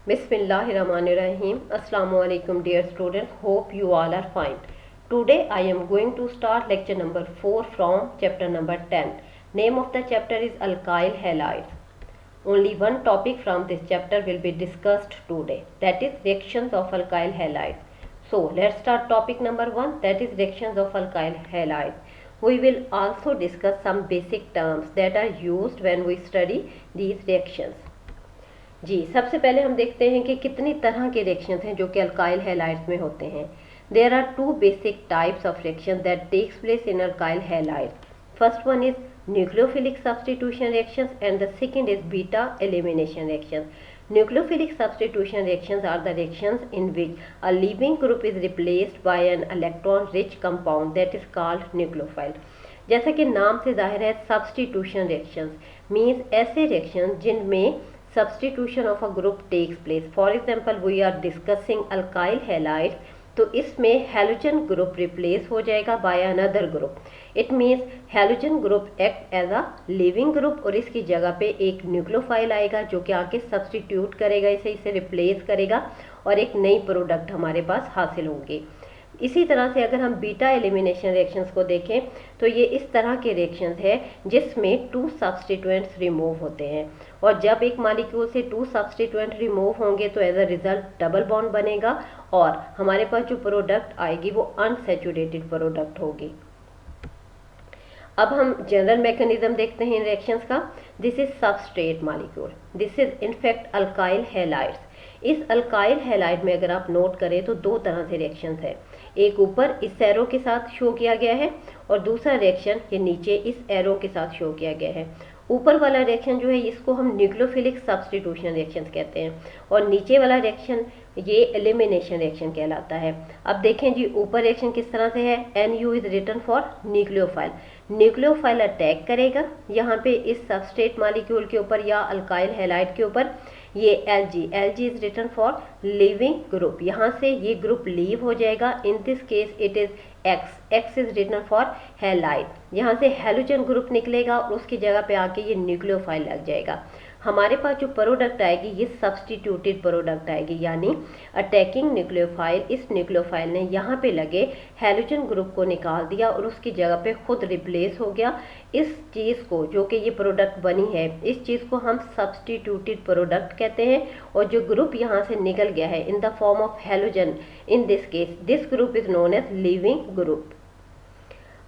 Bismillahirrahmanirrahim. Assalamu alaikum dear students. Hope you all are fine. Today I am going to start lecture number 4 from chapter number 10. Name of the chapter is alkyl halides. Only one topic from this chapter will be discussed today, that is reactions of alkyl halides. So let's start topic number 1, that is reactions of alkyl halides. We will also discuss some basic terms that are used when we study these reactions. जी, सबसे पहले हम देखते हैं कि कितनी तरह के reactions हैं जो कि अल्काइल हैलाइड्स में होते हैं. There are two basic types of reaction that takes place in alkyl halides. First one is nucleophilic substitution reactions and the second is beta elimination reactions. Nucleophilic substitution reactions are the reactions in which a leaving group is replaced by an electron rich compound that is called nucleophile. जैसा कि नाम से जाहिर है, substitution reactions means ऐसे reactions जिनमें substitution of a group takes place. For example, we are discussing alkyl halides, तो इसमें हैलोजन ग्रुप रिप्लेस हो जाएगा by another group. It means halogen group act as a living group और इसकी जगह पे एक न्यूक्लियोफाइल आएगा जो कि आके सब्स्टिट्यूट करेगा, इसे रिप्लेस करेगा और एक नई प्रोडक्ट हमारे पास हासिल होंगे. इसी तरह से अगर हम बीटा एलिमिनेशन रिएक्शंस को देखें तो ये इस तरह के रिएक्शंस है जिसमें टू सब्स्टिट्यूएंट्स रिमूव होते हैं और जब एक मॉलिक्यूल से टू सब्स्टिट्यूएंट रिमूव होंगे तो as a result double bond बनेगा और हमारे पास जो प्रोडक्ट आएगी वो अनसैचुरेटेड प्रोडक्ट होगी. अब हम जनरल मैकेनिज्म देखते हैं इन रिएक्शंस का. This is substrate molecule, this is in fact alkyl halides. इस अल्काइल हैलाइड में अगर आप नोट करें तो दो तरह से रिएक्शंस है. एक ऊपर इस एरो के साथ शो किया गया है और दूसरा रिएक्शन ये नीचे इस एरो के साथ शो किया गया है. ऊपर वाला रिएक्शन जो है इसको हम न्यूक्लियोफिलिक सब्स्टिट्यूशन रिएक्शंस कहते हैं और नीचे वाला रिएक्शन ये एलिमिनेशन रिएक्शन कहलाता है. अब देखें जी, ऊपर रिएक्शन किस तरह से है. NU is written for nucleophile. Nucleophile attack करेगा यहाँ पे इस सबस्ट्रेट मॉलिक्यूल के ऊपर या अल्काइल हैलाइड के ऊपर. ये LG is written for living group. यहाँ से ये ग्रुप लीव हो जाएगा. In this case it is X is written for halide. यहाँ से हैलोजन ग्रुप निकलेगा और उसकी जगह पे आके ये न्यूक्लियोफाइल लग जाएगा. हमारे पास जो प्रोडक्ट आएगी ये सब्स्टिट्यूटेड प्रोडक्ट आएगी, यानी अटैकिंग न्यूक्लियोफाइल, इस न्यूक्लियोफाइल ने यहाँ पे लगे हैलोजन ग्रुप को निकाल दिया और उसकी जगह पे खुद रिप्लेस हो गया. इस चीज़ को जो कि ये प्रोडक्ट बनी है इस चीज़ को हम सब्स्टिट्यूटेड प्रोडक्ट कहते हैं और जो ग्रुप यहाँ से निकल गया है in the form of halogen, in this case this group is known as living group.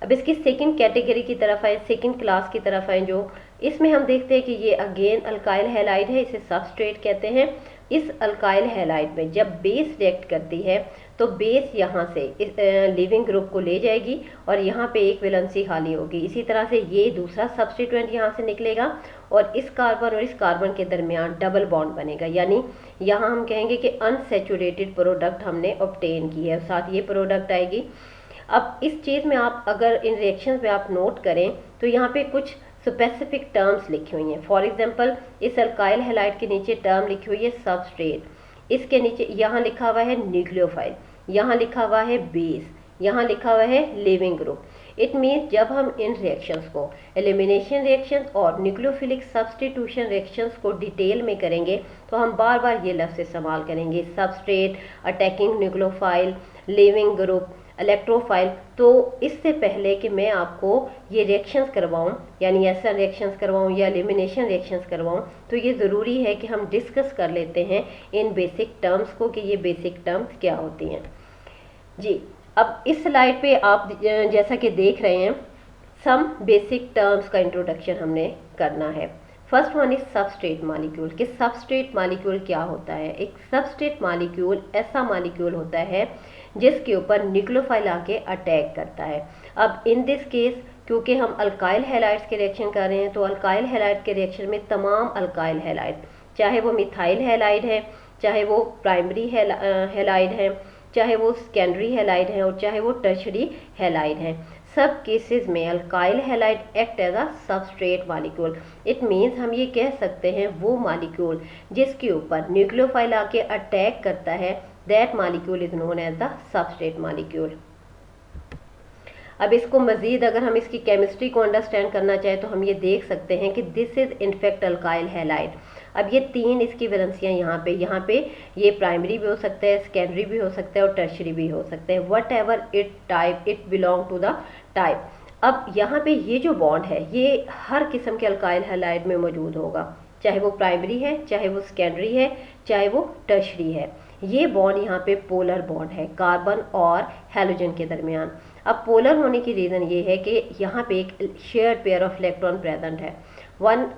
अब इसकी सेकंड कैटेगरी की तरफ आए, सेकंड क्लास की तरफ आए, जो इसमें हम देखते हैं कि ये अगेन अल्काइल हैलाइड है, इसे सबस्ट्रेट कहते हैं. इस अल्काइल हैलाइड में जब बेस रिएक्ट करती है तो बेस यहाँ से इस लिविंग ग्रुप को ले जाएगी और यहाँ पे एक वैलेंसी खाली होगी. इसी तरह से ये दूसरा सब्स्टिट्यूएंट यहाँ से निकलेगा और इस कार्बन और इस कार्बन के दरमियान डबल बॉन्ड बनेगा, यानी यहाँ हम कहेंगे कि अनसैचुरेटेड प्रोडक्ट हमने ऑब्टेन की है, साथ ये प्रोडक्ट आएगी. अब इस चीज़ में आप अगर इन रिएक्शंस में आप नोट करें तो यहाँ पे कुछ स्पेसिफिक टर्म्स लिखी हुई हैं. फॉर एग्जांपल इस अल्काइल हैलाइड के नीचे टर्म लिखी हुई है सबस्ट्रेट, इसके नीचे यहाँ लिखा हुआ है न्यूक्लियोफाइल, यहाँ लिखा हुआ है बेस, यहाँ लिखा हुआ है लिविंग ग्रुप. इट मीन्स जब हम इन रिएक्शंस को एलिमिनेशन रिएक्शंस और न्यूक्लियोफिलिक सब्स्टिट्यूशन रिएक्शंस को डिटेल में करेंगे तो हम बार बार ये लफ्ज़ इस्तेमाल करेंगे, substrate, attacking nucleophile, leaving group, electrophile. तो इससे पहले कि मैं आपको ये रिएक्शंस करवाऊं, यानी ऐसा रिएक्शंस करवाऊं या एलिमिनेशन रिएक्शंस करवाऊं, तो ये ज़रूरी है कि हम डिस्कस कर लेते हैं इन बेसिक टर्म्स को कि ये बेसिक टर्म्स क्या होती हैं. जी, अब इस स्लाइड पे आप जैसा कि देख रहे हैं सम बेसिक टर्म्स का इंट्रोडक्शन हमने करना है. First one is substrate molecule. कि सबस्ट्रेट मॉलिक्यूल क्या होता है. एक सबस्ट्रेट मॉलिक्यूल ऐसा मॉलिक्यूल होता है जिसके ऊपर न्यूक्लियोफाइल आके अटैक करता है. अब इन दिस केस क्योंकि हम अल्काइल हैलाइड्स के रिएक्शन कर रहे हैं तो अल्काइल हैलाइड के रिएक्शन में तमाम अल्काइल हैलाइड, चाहे वो मिथाइल हैलाइड है, चाहे वो प्राइमरी हैलाइड है, चाहे वो सेकेंडरी हैलाइड है और चाहे वो टर्शरी हैलाइड है, सब केसेस में alkyl halide act as a substrate molecule. It means हम ये कह सकते हैं वो मॉलिक्यूल जिसके ऊपर न्यूक्लियोफाइल आके अटैक करता है, that molecule is known as the substrate molecule. अब इसको मज़ीद अगर हम इसकी केमिस्ट्री को अंडरस्टैंड करना चाहें तो हम ये देख सकते हैं कि this is in fact alkyl halide. अब ये तीन इसकी वैलेंसियाँ यहाँ पे ये प्राइमरी भी हो सकता है, सेकेंडरी भी हो सकता है और टर्शरी भी हो सकता है, whatever it type, it belong to the type. अब यहाँ पे ये जो बॉन्ड है ये हर किस्म के अल्काइल हैलाइड में मौजूद होगा, चाहे वो प्राइमरी है, चाहे वो सेकेंडरी है, चाहे वो टर्शरी है। ये बॉन्ड यहाँ पे पोलर बॉन्ड है कार्बन और हैलोजन के दरमियान। अब पोलर होने की रीज़न ये है कि यहाँ पे एक shared pair of electron present है। One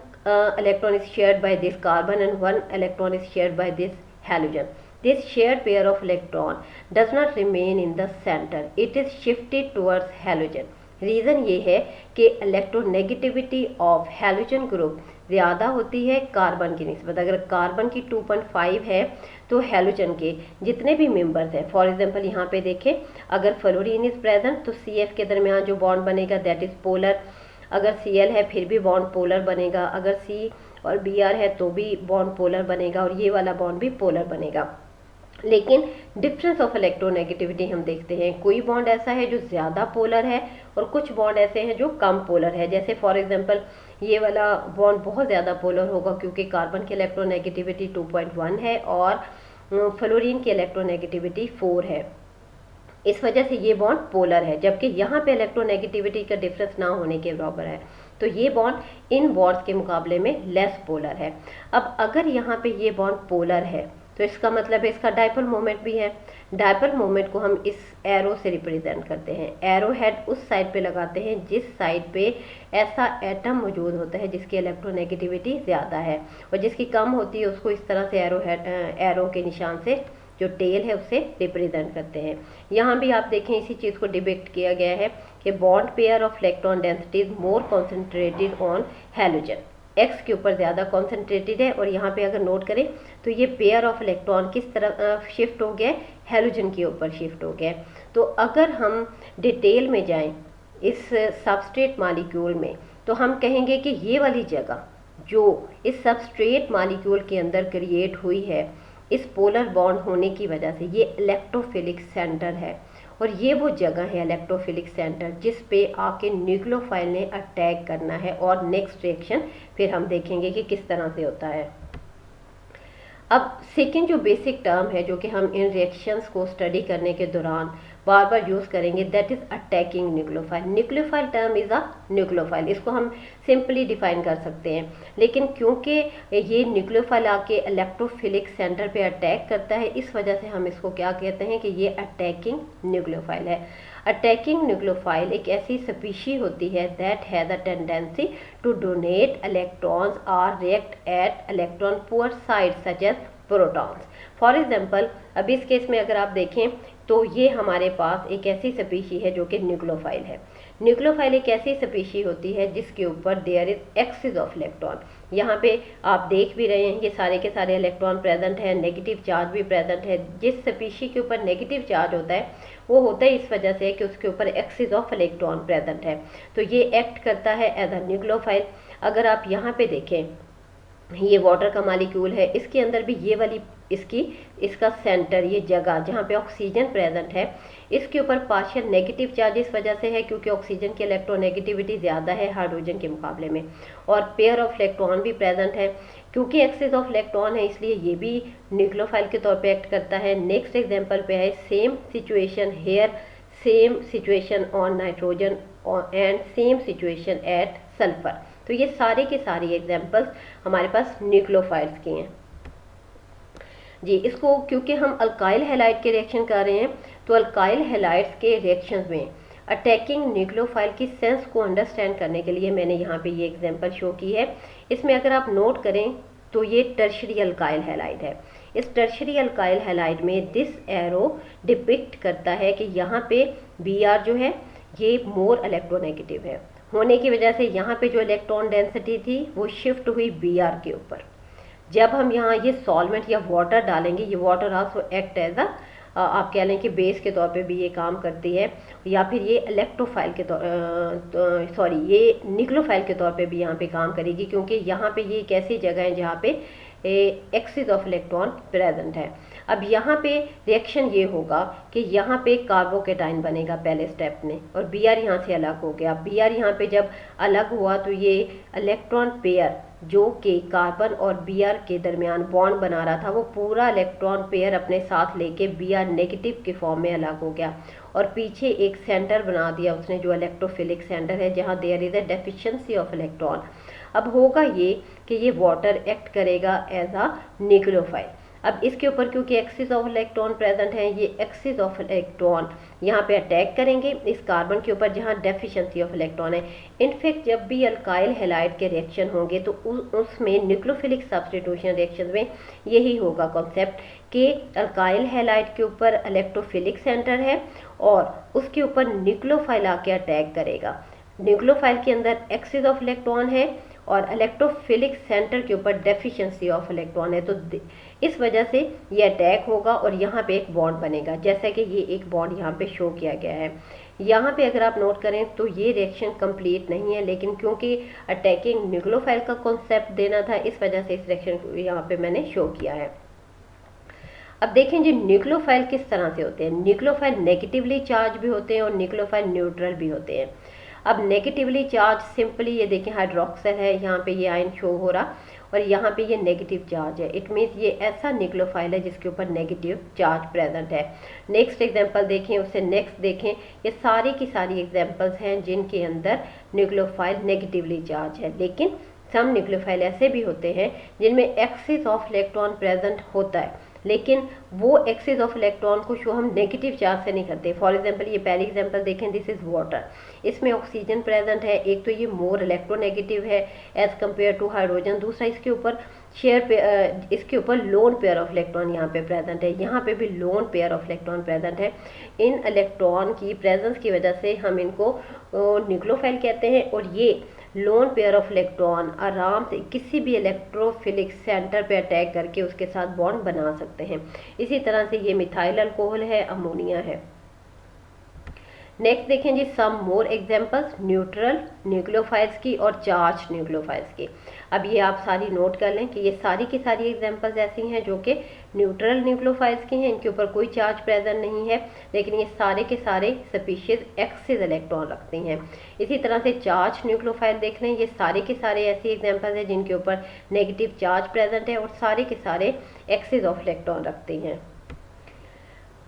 electron is shared by this carbon and one electron is shared by this halogen. This shared pair of electron does not remain in the center, it is shifted towards halogen. Reason ये है कि electronegativity of halogen group ज़्यादा होती है carbon की निस्बत। अगर carbon की 2.5 है तो हैलोजन के जितने भी मेंबर्स हैं, फॉर एग्जांपल यहाँ पे देखें, अगर फ्लोरीन इज प्रेजेंट तो CF के दरमियान जो बॉन्ड बनेगा दैट इज़ पोलर। अगर Cl है फिर भी बॉन्ड पोलर बनेगा, अगर C और Br है तो भी बॉन्ड पोलर बनेगा और ये वाला बॉन्ड भी पोलर बनेगा। लेकिन डिफरेंस ऑफ इलेक्ट्रोनेगेटिविटी हम देखते हैं, कोई बॉन्ड ऐसा है जो ज़्यादा पोलर है और कुछ बॉन्ड ऐसे हैं जो कम पोलर है। जैसे फॉर एग्जांपल ये वाला बॉन्ड बहुत ज़्यादा पोलर होगा क्योंकि कार्बन की इलेक्ट्रोनेगेटिविटी 2.1 है और फ्लोरीन की इलेक्ट्रोनेगेटिविटी 4 है, इस वजह से ये बॉन्ड पोलर है। जबकि यहाँ पे इलेक्ट्रोनेगेटिविटी का डिफरेंस ना होने के बराबर है, तो ये बॉन्ड इन बॉन्ड्स के मुकाबले में लेस पोलर है। अब अगर यहाँ पे ये बॉन्ड पोलर है तो इसका मतलब है इसका डायपोल मोमेंट भी है। डायपोल मोमेंट को हम इस एरो से रिप्रेजेंट करते हैं। एरो हेड उस साइड पे लगाते हैं जिस साइड पे ऐसा एटम मौजूद होता है जिसकी इलेक्ट्रोनेगेटिविटी ज़्यादा है, और जिसकी कम होती है उसको इस तरह से एरो के निशान से जो टेल है उससे रिप्रेजेंट करते हैं। यहाँ भी आप देखें इसी चीज़ को डिपिक्ट किया गया है कि bond pair of electron density is more concentrated on halogen, x के ऊपर ज़्यादा कॉन्सेंट्रेटेड है। और यहाँ पे अगर नोट करें तो ये पेयर ऑफ इलेक्ट्रॉन किस तरफ शिफ्ट हो गया, हैलोजन के ऊपर शिफ्ट हो गया। तो अगर हम डिटेल में जाएं इस सबस्ट्रेट मॉलिक्यूल में तो हम कहेंगे कि ये वाली जगह जो इस सबस्ट्रेट मॉलिक्यूल के अंदर क्रिएट हुई है इस पोलर बॉन्ड होने की वजह से ये इलेक्ट्रोफिलिक सेंटर है, और ये वो जगह है इलेक्ट्रोफिलिक सेंटर जिस पे आके न्यूक्लियोफाइल ने अटैक करना है। और नेक्स्ट रिएक्शन फिर हम देखेंगे कि किस तरह से होता है। अब सेकेंड जो बेसिक टर्म है जो कि हम इन रिएक्शंस को स्टडी करने के दौरान बार बार यूज़ करेंगे that is attacking nucleophile. Nucleophile term is a nucleophile, इसको हम सिंपली डिफाइन कर सकते हैं, लेकिन क्योंकि ये न्यूक्लियोफाइल आके इलेक्ट्रोफिलिक सेंटर पे अटैक करता है इस वजह से हम इसको क्या कहते हैं कि ये अटैकिंग न्यूक्लियोफाइल है। अटैकिंग न्यूक्लियोफाइल एक ऐसी स्पीशी होती है that has a tendency to donate electrons और react at electron poor side such as protons. For example अब इस केस में अगर आप देखें तो ये हमारे पास एक ऐसी स्पीशी है जो कि न्यूक्लियोफाइल है। न्यूक्लियोफाइल एक ऐसी स्पीशी होती है जिसके ऊपर there is excess of electron. यहाँ पे आप देख भी रहे हैं ये सारे के सारे इलेक्ट्रॉन प्रेजेंट है, नेगेटिव चार्ज भी प्रेजेंट है। जिस स्पीशी के ऊपर नेगेटिव चार्ज होता है वो होता है इस वजह से कि उसके ऊपर एक्सिस ऑफ इलेक्ट्रॉन प्रेजेंट है, तो ये एक्ट करता है एज अ न्यूक्लियोफाइल। अगर आप यहाँ पे देखें ये वाटर का मॉलिक्यूल है, इसके अंदर भी ये वाली इसका सेंटर, ये जगह जहाँ पे ऑक्सीजन प्रेजेंट है इसके ऊपर पार्शियल नेगेटिव चार्ज इस वजह से है क्योंकि ऑक्सीजन की इलेक्ट्रोनेगेटिविटी ज़्यादा है हाइड्रोजन के मुकाबले में, और पेयर ऑफ इलेक्ट्रॉन भी प्रेजेंट है। क्योंकि एक्सिस ऑफ इलेक्ट्रॉन है इसलिए ये भी न्यूक्लियोफाइल के तौर पे एक्ट करता है। नेक्स्ट एग्जांपल पे है same situation here, same situation on nitrogen and same situation at sulphur. तो ये सारे के सारे एग्जांपल्स हमारे पास न्यूक्लियोफाइल्स के हैं जी। इसको क्योंकि हम अल्काइल हैलाइड के रिएक्शन कर रहे हैं तो अल्काइल हैलाइड्स के रिएक्शंस में अटैकिंग न्यूक्लियोफाइल की सेंस को अंडरस्टैंड करने के लिए मैंने यहाँ पे ये एग्जांपल शो की है। इसमें अगर आप नोट करें तो ये टर्शरी अल्काइल हैलाइड है। इस टर्शरी अल्काइल हैलाइड में दिस एरो डिपिक्ट करता है कि यहाँ पे Br जो है ये मोर इलेक्ट्रोनेगेटिव है, होने की वजह से यहाँ पे जो इलेक्ट्रॉन डेंसिटी थी वो शिफ्ट हुई Br के ऊपर। जब हम यहाँ ये सॉल्वेंट या वाटर डालेंगे, ये water also act as a आप कह लें कि बेस के तौर पे भी ये काम करती है, या फिर ये इलेक्ट्रोफाइल के तौर ये न्यूक्लियोफाइल के तौर पे भी यहाँ पे काम करेगी क्योंकि यहाँ पे ये एक ऐसी जगह है जहाँ पे एक्सिस ऑफ इलेक्ट्रॉन प्रेजेंट है। अब यहाँ पे रिएक्शन ये होगा कि यहाँ पे कार्बोकेटाइन बनेगा पहले स्टेप में और Br यहाँ से अलग हो गया। Br यहाँ पे जब अलग हुआ तो ये इलेक्ट्रॉन पेयर जो कि कार्बन और Br के दरमियान बॉन्ड बना रहा था, वो पूरा इलेक्ट्रॉन पेयर अपने साथ लेके Br नेगेटिव के फॉर्म में अलग हो गया और पीछे एक सेंटर बना दिया उसने जो इलेक्ट्रोफिलिक सेंटर है, जहां there is a deficiency of electron. अब होगा ये कि ये वाटर एक्ट करेगा एज अ न्यूक्लियोफाइल। अब इसके ऊपर क्योंकि एक्सिस ऑफ इलेक्ट्रॉन प्रेजेंट है, ये एक्सिस ऑफ इलेक्ट्रॉन यहाँ पे अटैक करेंगे इस कार्बन के ऊपर जहाँ डेफिशिएंसी ऑफ इलेक्ट्रॉन है। इनफैक्ट जब भी अल्काइल हैलाइड के रिएक्शन होंगे तो उसमें न्यूक्लियोफिलिक सब्स्टिट्यूशन रिएक्शन में यही होगा कॉन्सेप्ट कि अल्काइल हैलाइड के ऊपर इलेक्ट्रोफिलिक सेंटर है और उसके ऊपर न्यूक्लियोफाइल आके अटैक करेगा। न्यूक्लियोफाइल के अंदर एक्सिस ऑफ इलेक्ट्रॉन है और इलेक्ट्रोफिलिक सेंटर के ऊपर डेफिशिएंसी ऑफ इलेक्ट्रॉन है, तो इस वजह से ये अटैक होगा और यहाँ पे एक बॉन्ड बनेगा, जैसा कि ये एक बॉन्ड यहाँ पे शो किया गया है। यहाँ पे अगर आप नोट करें तो ये रिएक्शन कंप्लीट नहीं है, लेकिन क्योंकि अटैकिंग न्यूक्लियोफाइल का कॉन्सेप्ट देना था, इस वजह से इस रिएक्शन को यहाँ पे मैंने शो किया है। अब देखें जी न्यूक्लियोफाइल किस तरह से होते हैं। न्यूक्लियोफाइल नेगेटिवली चार्ज भी होते हैं और न्यूक्लियोफाइल न्यूट्रल भी होते हैं। अब नेगेटिवली चार्ज सिंपली ये देखें हाइड्रोक्सिल है, यहाँ पे ये आयन शो हो रहा और यहाँ पे ये नेगेटिव चार्ज है। इट मीन्स ये ऐसा न्यूक्लियोफाइल है जिसके ऊपर नेगेटिव चार्ज प्रेजेंट है। नेक्स्ट एग्जांपल देखें, उससे नेक्स्ट देखें, ये सारी की सारी एग्जांपल्स हैं जिनके अंदर न्यूक्लियोफाइल नेगेटिवली चार्ज है। लेकिन सम न्यूक्लियोफाइल ऐसे भी होते हैं जिनमें एक्सिस ऑफ इलेक्ट्रॉन प्रेजेंट होता है, लेकिन वो एक्सिस ऑफ इलेक्ट्रॉन को शो हम नेगेटिव चार्ज से नहीं करते। फॉर एग्जांपल ये पहली एग्जांपल देखें, दिस इज वाटर, इसमें ऑक्सीजन प्रेजेंट है। एक तो ये मोर इलेक्ट्रोनेगेटिव है एज कंपेयर टू हाइड्रोजन, दूसरा इसके ऊपर इसके ऊपर लोन पेयर ऑफ इलेक्ट्रॉन यहाँ पे प्रेजेंट है, यहाँ पे भी lone pair of electron present है। इन इलेक्ट्रॉन की प्रेजेंस की वजह से हम इनको न्यूक्लियोफाइल कहते हैं और ये लोन पेयर ऑफ इलेक्ट्रॉन आराम से किसी भी इलेक्ट्रोफिलिक सेंटर पे अटैक करके उसके साथ बॉन्ड बना सकते हैं। इसी तरह से ये मिथाइल अल्कोहल है, अमोनिया है। नेक्स्ट देखें जी सम मोर एग्जांपल्स न्यूट्रल न्यूक्लियोफाइल्स की और चार्ज न्यूक्लियोफाइल्स की। अब ये आप सारी नोट कर लें कि ये सारी की सारी एग्जांपल्स ऐसी हैं जो कि न्यूट्रल न्यूक्लियोफाइल्स की हैं, इनके ऊपर कोई चार्ज प्रेजेंट नहीं है, लेकिन ये सारे के सारे स्पीशीज एक्सिस इलेक्ट्रॉन रखती हैं। इसी तरह से चार्ज न्यूक्लियोफाइल देख लें, ये सारे के सारे ऐसी एग्जाम्पल्स हैं जिनके ऊपर नेगेटिव चार्ज प्रेजेंट है और सारे के सारे एक्सिस ऑफ इलेक्ट्रॉन रखते हैं।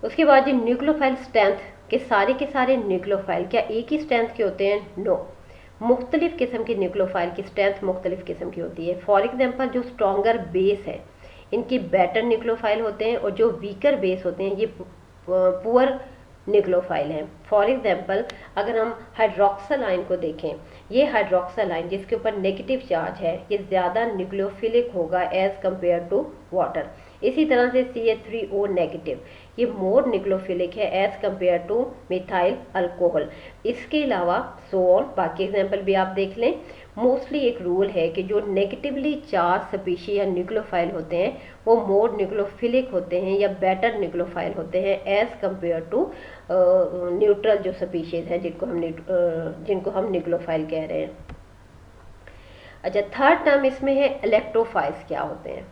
उसके बाद ये न्यूक्लियोफाइल स्ट्रेंथ के सारे न्यूक्लियोफाइल क्या एक ही स्ट्रेंथ के होते हैं? नो, मुख्तलिफ किस्म के न्यूक्लियोफाइल की स्ट्रेंथ मुख्तलिफ किस्म की होती है। फॉर एग्जांपल जो स्ट्रॉन्गर बेस है इनकी बेटर न्यूक्लियोफाइल होते हैं और जो वीकर बेस होते हैं ये पुअर न्यूक्लियोफाइल हैं। फॉर एग्जांपल अगर हम हाइड्रोक्सिल आयन को देखें, ये हाइड्रोक्सिल आयन जिसके ऊपर नेगेटिव चार्ज है ये ज़्यादा न्यूक्लियोफिलिक होगा एज कंपेयर टू वाटर। इसी तरह से CH3O नेगेटिव ये मोर न्यूक्लियोफिलिक है as compare to methyl alcohol. इसके अलावा सोन बाकी एग्जांपल भी आप देख लें। मोस्टली एक रूल है कि जो नेगेटिवली चार्ज स्पीशी या न्यूक्लियोफाइल होते हैं वो मोर न्यूक्लियोफिलिक होते हैं या बेटर न्यूक्लियोफाइल होते हैं एज कंपेयर टू न्यूट्रल जो स्पीशीज हैं जिनको हम न्यूक्लियोफाइल कह रहे हैं। अच्छा, थर्ड टर्म इसमें है इलेक्ट्रोफाइल्स। क्या होते हैं?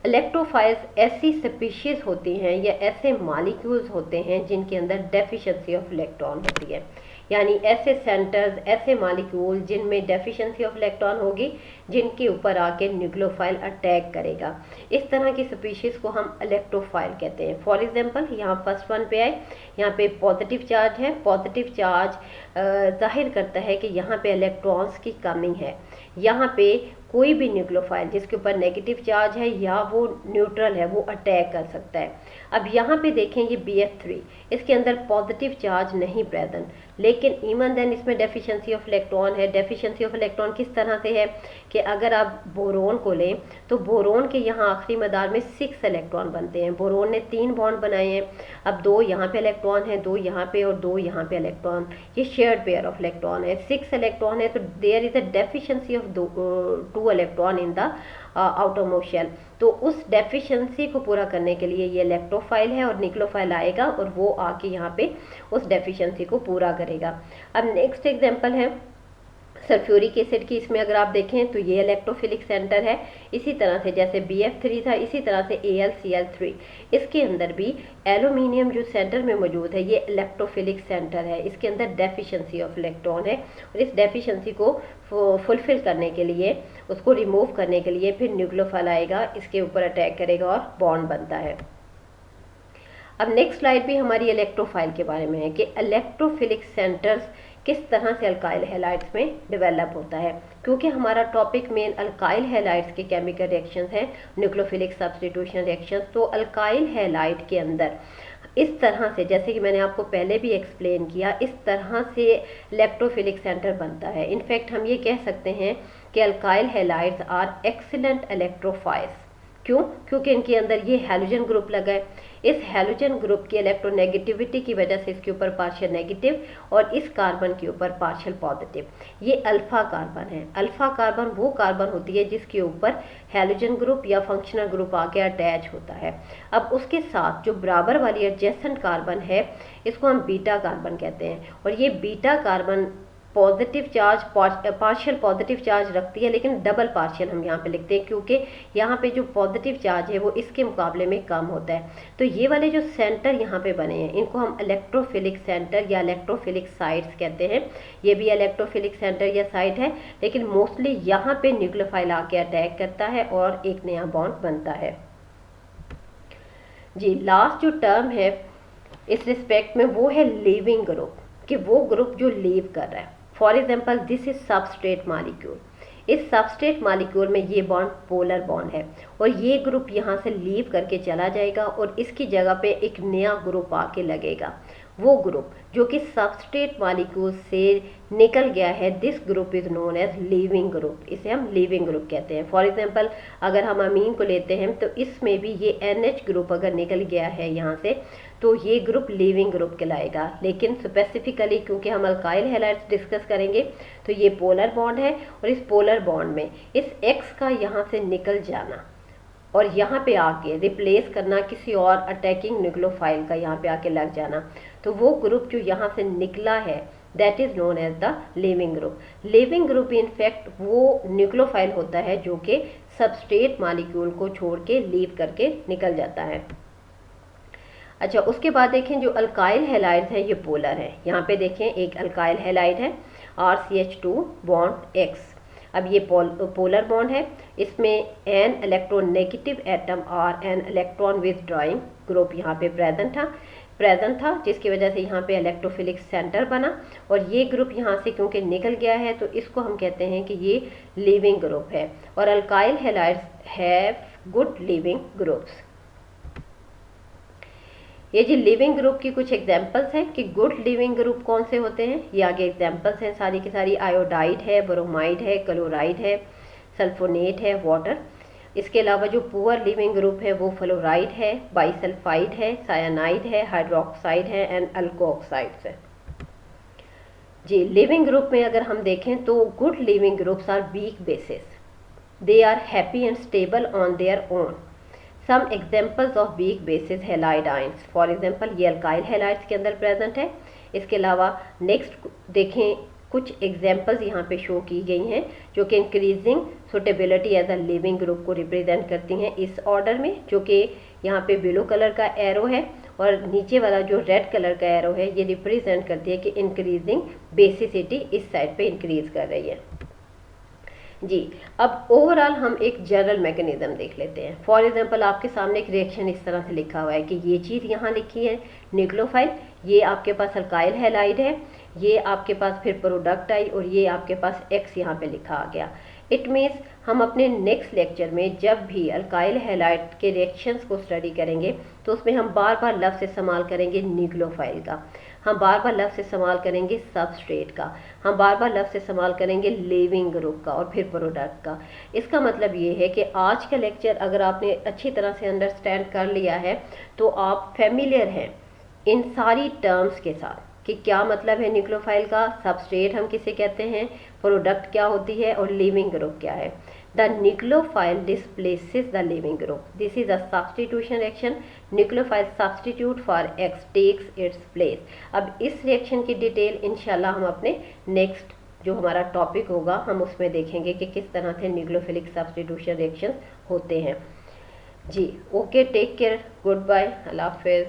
इलेक्ट्रोफाइल्स ऐसी स्पीशीज होती हैं या ऐसे मॉलिक्यूल्स होते हैं जिनके अंदर डेफिशिएंसी ऑफ इलेक्ट्रॉन होती है, यानी ऐसे सेंटर्स ऐसे मॉलिक्यूल जिनमें डेफिशिएंसी ऑफ इलेक्ट्रॉन होगी जिनके ऊपर आके न्यूक्लियोफाइल अटैक करेगा। इस तरह की स्पीशीज को हम इलेक्ट्रोफाइल कहते हैं। फॉर एग्जांपल यहाँ फर्स्ट वन पे आए, यहाँ पे पॉजिटिव चार्ज है। पॉजिटिव चार्ज जाहिर करता है कि यहाँ पे इलेक्ट्रॉन्स की कमी है। यहाँ पे कोई भी न्यूक्लियोफाइल जिसके ऊपर नेगेटिव चार्ज है या वो न्यूट्रल है वो अटैक कर सकता है। अब यहाँ पे देखें ये BF3 इसके अंदर पॉजिटिव चार्ज नहीं प्रेजेंट, लेकिन इवन देन इसमें डेफिशिएंसी ऑफ इलेक्ट्रॉन है। डेफिशिएंसी ऑफ इलेक्ट्रॉन किस तरह से है कि अगर आप बोरोन को लें तो बोरोन के यहाँ आखिरी मदार में 6 इलेक्ट्रॉन बनते हैं। बोरोन ने 3 बॉन्ड बनाए हैं, अब 2 यहाँ पे इलेक्ट्रॉन है, 2 यहाँ पे और 2 यहाँ पे इलेक्ट्रॉन, ये शेयर्ड पेयर ऑफ इलेक्ट्रॉन है। 6 इलेक्ट्रॉन है तो there is a deficiency of 2 electron in the outermost shell. तो उस डेफिशिएंसी को पूरा करने के लिए ये इलेक्ट्रोफाइल है और न्यूक्लियोफाइल आएगा और वो आके यहाँ पे उस डेफिशिएंसी को पूरा करेगा। अब नेक्स्ट एग्जांपल है सल्फ्यूरिक एसिड की इसमें अगर आप देखें तो ये इलेक्ट्रोफिलिक सेंटर है। इसी तरह से जैसे BF3 था, इसी तरह से AlCl3, इसके अंदर भी एल्यूमिनियम जो सेंटर में मौजूद है ये इलेक्ट्रोफिलिक सेंटर है। इसके अंदर डेफिशिएंसी ऑफ इलेक्ट्रॉन है और इस डेफिशिएंसी को फुलफिल करने के लिए, उसको रिमूव करने के लिए फिर न्यूक्लियोफाइल आएगा, इसके ऊपर अटैक करेगा और बॉन्ड बनता है। अब नेक्स्ट स्लाइड भी हमारी इलेक्ट्रोफाइल के बारे में है कि इलेक्ट्रोफिलिक सेंटर्स किस तरह से अल्काइल हैलाइड्स में डेवलप होता है। क्योंकि हमारा टॉपिक मेन अल्काइल हैलाइड्स के केमिकल रिएक्शंस हैं, न्यूक्लियोफिलिक सब्स्टिट्यूशन रिएक्शंस, तो अल्काइल हैलाइड के अंदर इस तरह से, जैसे कि मैंने आपको पहले भी एक्सप्लेन किया, इस तरह से इलेक्ट्रोफिलिक सेंटर बनता है। इनफैक्ट हम ये कह सकते हैं कि alkyl halides are excellent electrophiles. क्यों? क्योंकि इनके अंदर ये हैलोजन ग्रुप लगा है। इस हैलोजन ग्रुप की इलेक्ट्रोनेगेटिविटी की वजह से इसके ऊपर पार्शियल नेगेटिव और इस कार्बन के ऊपर पार्शियल पॉजिटिव, ये अल्फा कार्बन है। अल्फा कार्बन वो कार्बन होती है जिसके ऊपर हैलोजन ग्रुप या फंक्शनल ग्रुप आके अटैच होता है। अब उसके साथ जो बराबर वाली एडजेसेंट कार्बन है इसको हम बीटा कार्बन कहते हैं, और ये beta carbon positive charge, partial positive charge रखती है, लेकिन डबल पार्शियल हम यहाँ पे लिखते हैं क्योंकि यहाँ पे जो पॉजिटिव चार्ज है वो इसके मुकाबले में कम होता है। तो ये वाले जो सेंटर यहाँ पे बने हैं इनको हम इलेक्ट्रोफिलिक सेंटर या इलेक्ट्रोफिलिक साइट्स कहते हैं। ये भी इलेक्ट्रोफिलिक सेंटर या साइट है, लेकिन मोस्टली यहाँ पे न्यूक्लियोफाइल आके अटैक करता है और एक नया बॉन्ड बनता है। जी, लास्ट जो टर्म है इस रिस्पेक्ट में वो है लीविंग ग्रुप, कि वो ग्रुप जो लीव कर रहा है। For example this is substrate molecule. इस सबस्ट्रेट मॉलिक्यूल में ये बॉन्ड पोलर बॉन्ड है और ये ग्रुप यहाँ से लीव करके चला जाएगा और इसकी जगह पे एक नया ग्रुप आके लगेगा। वो ग्रुप जो कि सबस्ट्रेट मॉलिक्यूल से निकल गया है, this group is known as leaving group. इसे हम लीविंग ग्रुप कहते हैं। फॉर एग्जांपल अगर हम अमीन को लेते हैं तो इसमें भी ये NH ग्रुप अगर निकल गया है यहाँ से तो ये ग्रुप लीविंग ग्रुप कहलाएगा। लेकिन स्पेसिफिकली क्योंकि हम अल्काइल हैलाइड्स डिस्कस करेंगे तो ये पोलर बॉन्ड है और इस पोलर बॉन्ड में इस X का यहाँ से निकल जाना और यहाँ पे आके रिप्लेस करना किसी और अटैकिंग न्यूक्लियोफाइल का यहाँ पे आके लग जाना, तो वो ग्रुप जो यहाँ से निकला है that is known as the leaving group. Leaving group in fact वो न्यूक्लियोफाइल होता है जो कि सबस्ट्रेट मॉलिक्यूल को छोड़ के लीव करके निकल जाता है। अच्छा, उसके बाद देखें जो अल्काइल हैलाइड्स हैं ये पोलर है। यहाँ पे देखें एक अल्काइल हैलाइड है RCH2 बॉन्ड X। अब ये पोलर बॉन्ड है, इसमें एन इलेक्ट्रोनेगेटिव एटम और एन इलेक्ट्रॉन विथड्रॉइंग ग्रुप यहाँ पे प्रेजेंट था जिसकी वजह से यहाँ पे इलेक्ट्रोफिलिक सेंटर बना और ये ग्रुप यहाँ से क्योंकि निकल गया है तो इसको हम कहते हैं कि ये लीविंग ग्रुप है। और alkyl halides have good leaving groups. ये जो लिविंग ग्रुप की कुछ एग्जांपल्स हैं कि गुड लिविंग ग्रुप कौन से होते हैं, ये आगे एग्जांपल्स हैं सारी की सारी। आयोडाइड है, ब्रोमाइड है, क्लोराइड है, सल्फोनेट है, वाटर। इसके अलावा जो पुअर लिविंग ग्रुप है वो फ्लोराइड है, बाइसल्फाइड है, साइनाइड है, हाइड्रोक्साइड है एंड अल्कोऑक्साइड्स है। जी, लिविंग ग्रुप में अगर हम देखें तो good living groups are weak bases, they are happy and stable on their own. Some examples of weak bases halide ions, for example ये अल्काइल हैलाइड्स के अंदर प्रेजेंट है। इसके अलावा नेक्स्ट देखें कुछ एग्जाम्पल्स यहाँ पे शो की गई हैं जो कि increasing suitability as a living group को रिप्रेजेंट करती हैं इस ऑर्डर में, जो कि यहाँ पे ब्लू कलर का एरो है और नीचे वाला जो रेड कलर का एरो है ये रिप्रेजेंट करती है कि इंक्रीजिंग बेसिसिटी इस साइड पे इंक्रीज कर रही है। जी, अब ओवरऑल हम एक जनरल मैकेनिज्म देख लेते हैं। फॉर एग्जांपल आपके सामने एक रिएक्शन इस तरह से लिखा हुआ है कि ये चीज़ यहाँ लिखी है न्यूक्लियोफाइल, ये आपके पास अल्काइल हैलाइड है, ये आपके पास फिर प्रोडक्ट आई और ये आपके पास X यहाँ पे लिखा आ गया। इट मीन्स हम अपने नेक्स्ट लेक्चर में जब भी अल्काइल हैलाइड के रिएक्शंस को स्टडी करेंगे तो उसमें हम बार बार लफ्ज़ इस्तेमाल करेंगे न्यूक्लियोफाइल का, हम बार बार लफ्ज़ इस्तेमाल करेंगे सबस्ट्रेट का, हम बार बार लफ्ज़ इस्तेमाल करेंगे लिविंग ग्रुप का और फिर प्रोडक्ट का। इसका मतलब ये है कि आज का लेक्चर अगर आपने अच्छी तरह से अंडरस्टैंड कर लिया है तो आप फेमिलियर हैं इन सारी टर्म्स के साथ कि क्या मतलब है न्यूक्लियोफाइल का, सबस्ट्रेट हम किसे कहते हैं, प्रोडक्ट क्या होती है और लिविंग ग्रुप क्या है। The nucleophile displaces the living group, this is a substitution reaction. Nucleophile substitute for X takes its place. अब इस रिएक्शन की डिटेल इंशाल्लाह हम अपने नेक्स्ट जो हमारा टॉपिक होगा हम उसमें देखेंगे कि किस तरह से न्यूक्लियोफिलिक सब्स्टिट्यूशन रिएक्शंस होते हैं। जी okay, take care, good bye, Allah हाफिज़।